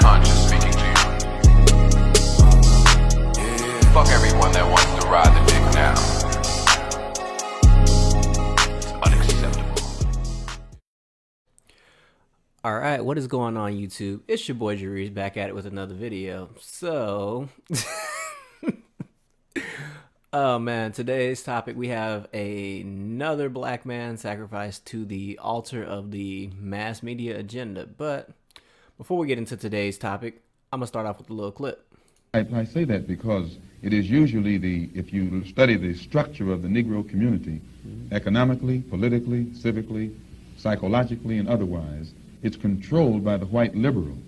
conscience speaking to you. Fuck everyone that wants to ride the dick now. It's unacceptable. Alright, what is going on YouTube? It's your boy Jarice back at it with another video. So, oh man, today's topic, we have another black man sacrificed to the altar of the mass media agenda. But before we get into today's topic, I'm going to start off with a little clip. I say that because it is usually if you study the structure of the Negro community, economically, politically, civically, psychologically, and otherwise, it's controlled by the white liberal,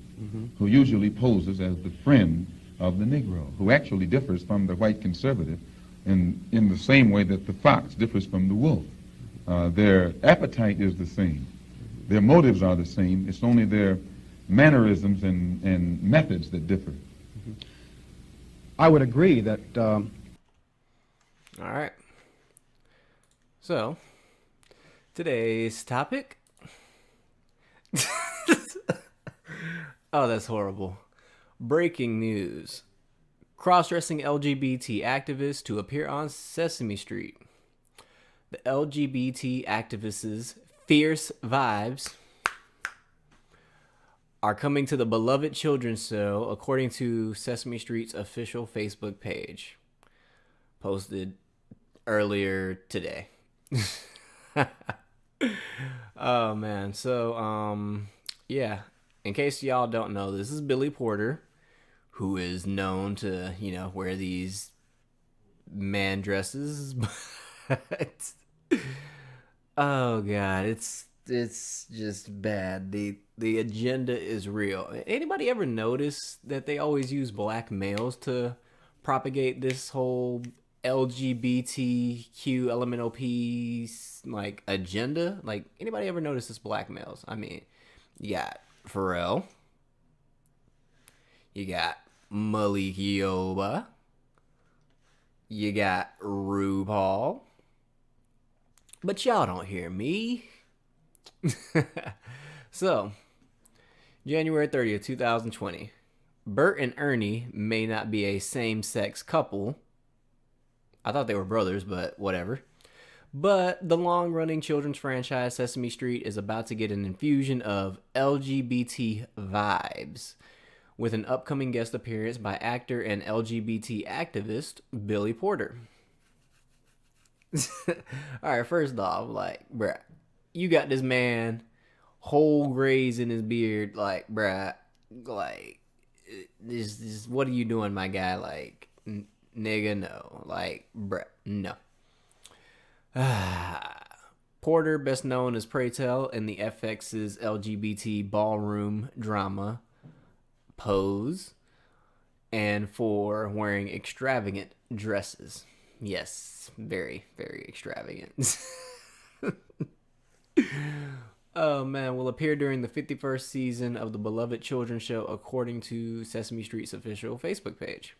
who usually poses as the friend of the Negro, who actually differs from the white conservative in the same way that the fox differs from the wolf. Their appetite is the same. Their motives are the same. It's only their mannerisms and methods that differ. I would agree that... All right. So, today's topic... Oh, that's horrible. Breaking news. Cross-dressing LGBT activists to appear on Sesame Street. The LGBT activists' fierce vibes are coming to the beloved children's show, according to Sesame Street's official Facebook page, posted earlier today. Oh man, so yeah, in case y'all don't know, this is Billy Porter, who is known to, you know, wear these man dresses. But oh god, it's just bad. The agenda is real. Anybody ever notice that they always use black males to propagate this whole LGBTQ LMNOP like agenda? Like, anybody ever notice this black males? I mean, you got Pharrell, you got Malik Yoba, you got RuPaul, but y'all don't hear me. So, January 30th, 2020. Bert and Ernie may not be a same-sex couple. I thought they were brothers, but whatever. But the long-running children's franchise Sesame Street is about to get an infusion of LGBT vibes with an upcoming guest appearance by actor and LGBT activist Billy Porter. Alright, first off, like, bruh, you got this man, whole grays in his beard, like, bruh, like, this, what are you doing, my guy? Like, nigga, no. Like, bruh, no. Porter, best known as Pray Tell in the FX's LGBT ballroom drama Pose, and for wearing extravagant dresses. Yes, very, very extravagant. Oh man, will appear during the 51st season of the beloved children's show, according to Sesame Street's official Facebook page.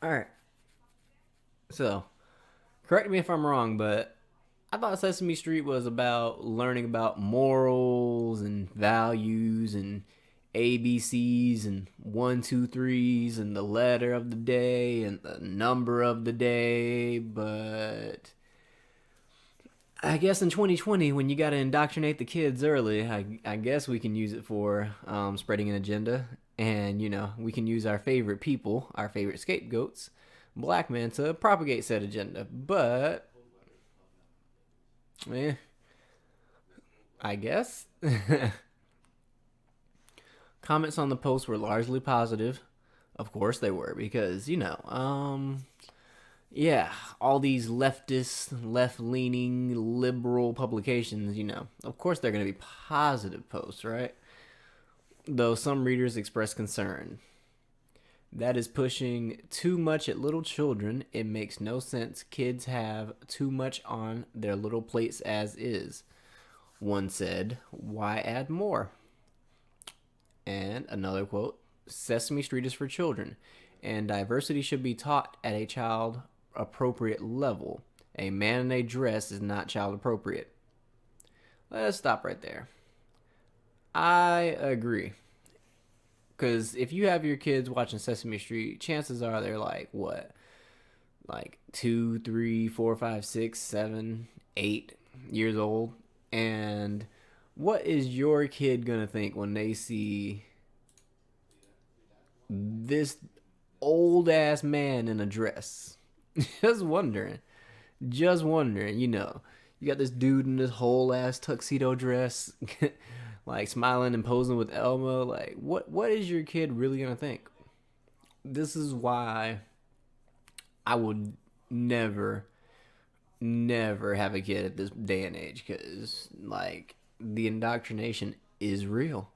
Alright. So, correct me if I'm wrong, but I thought Sesame Street was about learning about morals and values and ABCs and 1, 2, 3s and the letter of the day and the number of the day, but I guess in 2020, when you got to indoctrinate the kids early, I guess we can use it for spreading an agenda. And, you know, we can use our favorite people, our favorite scapegoats, black men, to propagate said agenda. But, I guess. Comments on the post were largely positive. Of course they were, because, you know, yeah, all these leftist, left-leaning, liberal publications, you know, of course they're going to be positive posts, right? Though some readers express concern. That is pushing too much at little children. It makes no sense. Kids have too much on their little plates as is. One said, why add more? And another quote, Sesame Street is for children, and diversity should be taught at a child-appropriate level. A man in a dress is not child-appropriate. Let's stop right there. I agree. Because if you have your kids watching Sesame Street, chances are they're like, what? Like 2, 3, 4, 5, 6, 7, 8 years old. And what is your kid going to think when they see this old ass man in a dress? Just wondering. Just wondering, you know. You got this dude in this whole ass tuxedo dress, like smiling and posing with Elmo. Like, what is your kid really gonna think? This is why I would never, never have a kid at this day and age, because like the indoctrination is real.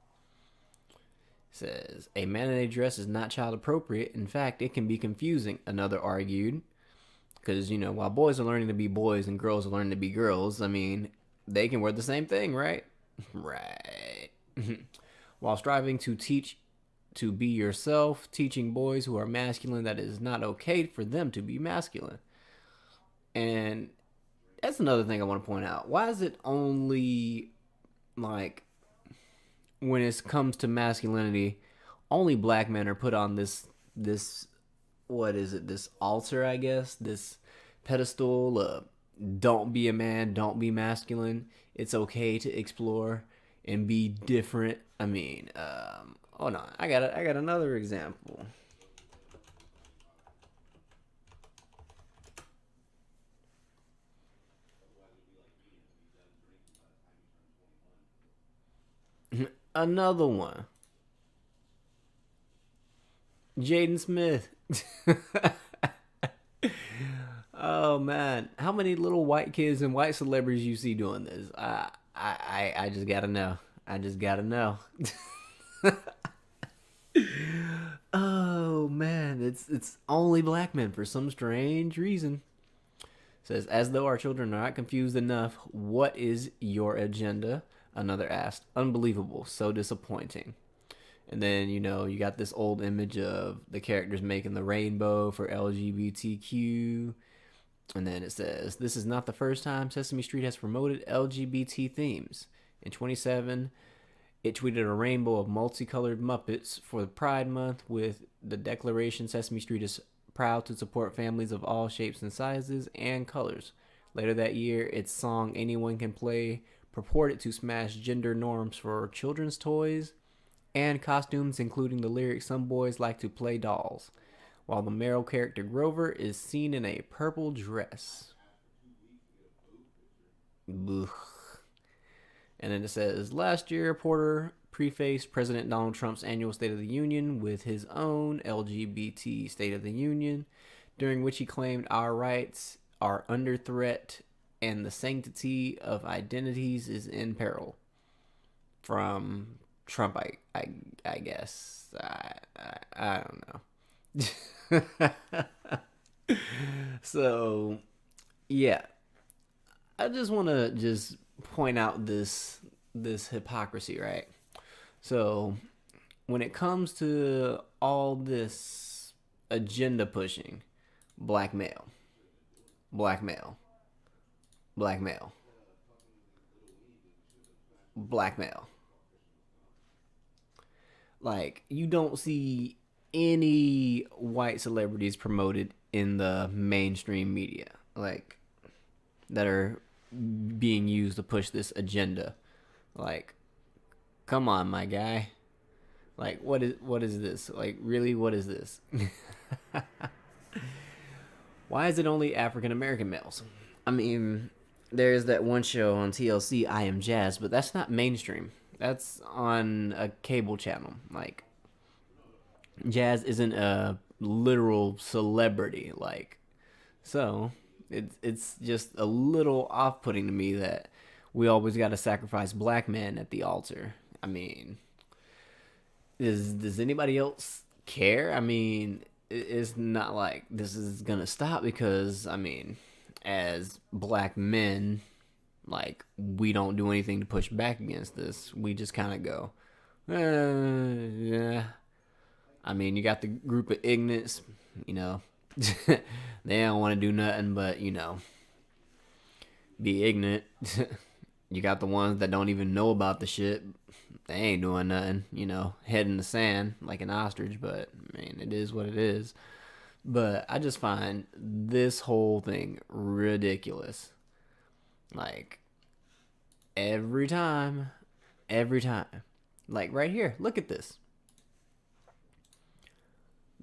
It says a man in a dress is not child appropriate. In fact, it can be confusing. Another argued. Because, you know, while boys are learning to be boys and girls are learning to be girls, I mean, they can wear the same thing, right? Right. While striving to teach to be yourself, teaching boys who are masculine that it is not okay for them to be masculine. And that's another thing I want to point out. Why is it only, like, when it comes to masculinity, only black men are put on this what is it, this altar, I guess, this pedestal, don't be a man, don't be masculine, it's okay to explore and be different. I mean, hold on, I got another example. Another one. Jaden Smith. Oh man, how many little white kids and white celebrities you see doing this? I just gotta know. I just gotta know. Oh man, it's only black men for some strange reason. Says, as though our children are not confused enough, what is your agenda? Another asked. Unbelievable, so disappointing. And then, you know, you got this old image of the characters making the rainbow for LGBTQ. And then it says, this is not the first time Sesame Street has promoted LGBT themes. In 2017, it tweeted a rainbow of multicolored Muppets for the Pride Month with the declaration Sesame Street is proud to support families of all shapes and sizes and colors. Later that year, its song Anyone Can Play purported to smash gender norms for children's toys and costumes, including the lyric, some boys like to play dolls, while the male character Grover is seen in a purple dress. Ugh. And then it says, last year, Porter prefaced President Donald Trump's annual State of the Union with his own LGBT State of the Union, during which he claimed our rights are under threat and the sanctity of identities is in peril. From Trump, I guess. I don't know. So, yeah. I just want to just point out this hypocrisy, right? So, when it comes to all this agenda pushing, black male, black male, black male, black male. Like, you don't see any white celebrities promoted in the mainstream media, like, that are being used to push this agenda. Like, come on, my guy. Like, what is this? Like, really, what is this? Why is it only African American males? I mean, there's that one show on TLC, I Am Jazz, but that's not mainstream. That's on a cable channel. Like, Jazz isn't a literal celebrity. Like, so it's just a little off-putting to me that we always got to sacrifice black men at the altar. I mean, does anybody else care? I mean, it's not like this is gonna stop, because I mean, as black men, like, we don't do anything to push back against this. We just kind of go, yeah. I mean, you got the group of ignorants, you know, they don't want to do nothing but, you know, be ignorant. You got the ones that don't even know about the shit, they ain't doing nothing, head in the sand like an ostrich, but I mean, it is what it is. But I just find this whole thing ridiculous. Like, every time, like right here, look at this.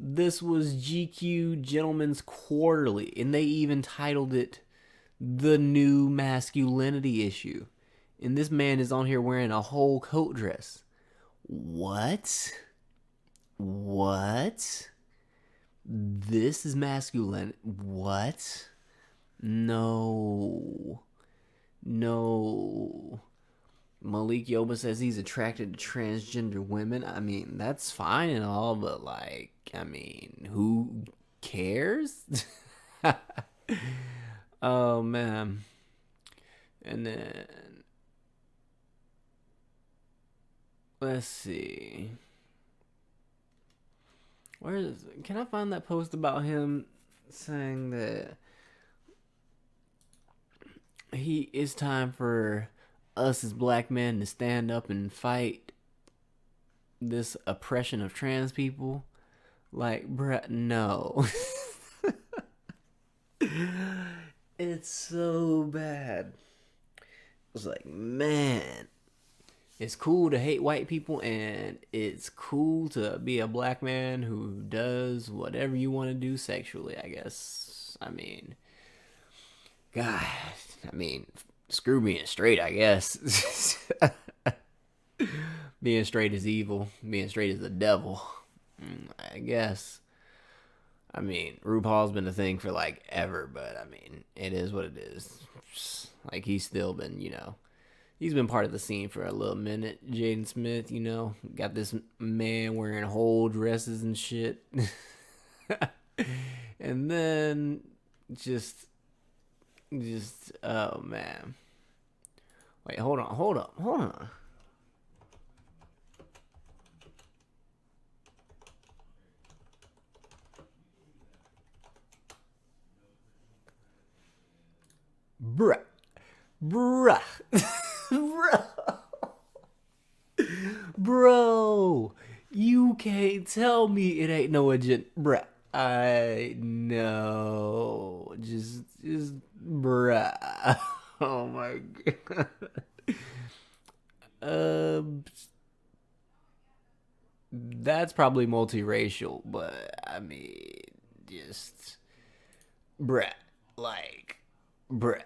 This was GQ Gentleman's Quarterly, and they even titled it The New Masculinity Issue. And this man is on here wearing a whole coat dress. What? This is masculine. What? No. Malik Yoba says he's attracted to transgender women. I mean, that's fine and all, but who cares? Oh, man. And then, let's see. Can I find that post about him saying that it's time for us as black men to stand up and fight this oppression of trans people? Like, bruh, no. It's so bad. It's like, man, it's cool to hate white people, and it's cool to be a black man who does whatever you want to do sexually, I guess. I mean, God, screw being straight, I guess. Being straight is evil. Being straight is the devil, I guess. I mean, RuPaul's been a thing for like ever, but I mean, it is what it is. Like, he's still been, he's been part of the scene for a little minute. Jaden Smith, got this man wearing whole dresses and shit. And then just, oh man. Wait, hold on. Bruh. Bro, you can't tell me it ain't no agenda. Bruh, I know. Just bruh. Oh my god. That's probably multiracial, but I mean, just bruh. Like, bruh.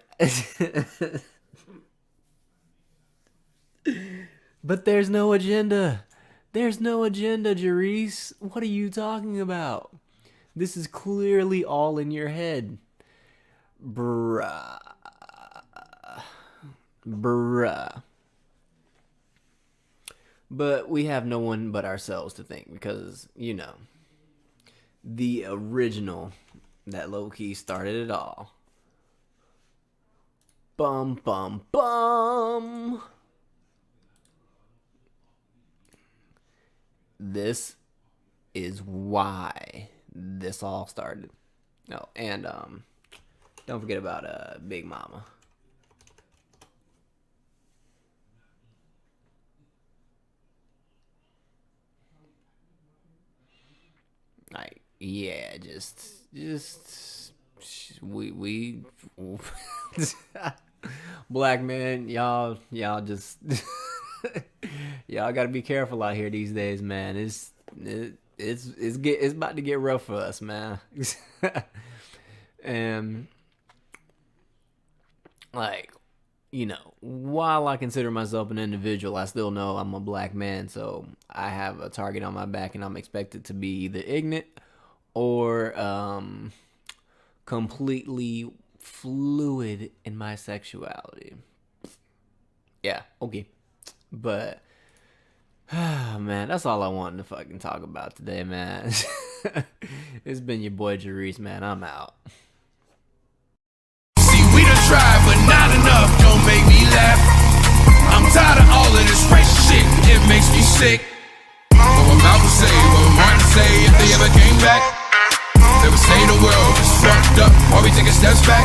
But there's no agenda. There's no agenda, Jerice. What are you talking about? This is clearly all in your head. Bruh. But we have no one but ourselves to thank because, the original that low-key started it all. Bum, bum, bum. This is why this all started. No, and don't forget about Big Mama. Like, yeah, just we black men, y'all just y'all gotta be careful out here these days, man. It's about to get rough for us, man. And like, while I consider myself an individual, I still know I'm a black man, so I have a target on my back, and I'm expected to be either ignorant or completely fluid in my sexuality. Yeah, okay. But man, that's all I wanted to fucking talk about today, man. It's been your boy Jerice, man. I'm out. See, we done tried, but not enough. Don't make me laugh. I'm tired of all of this racist shit. It makes me sick. What I'm about to say, what I'm going to say, if they ever came back, they would say the world is fucked up while we taking steps back.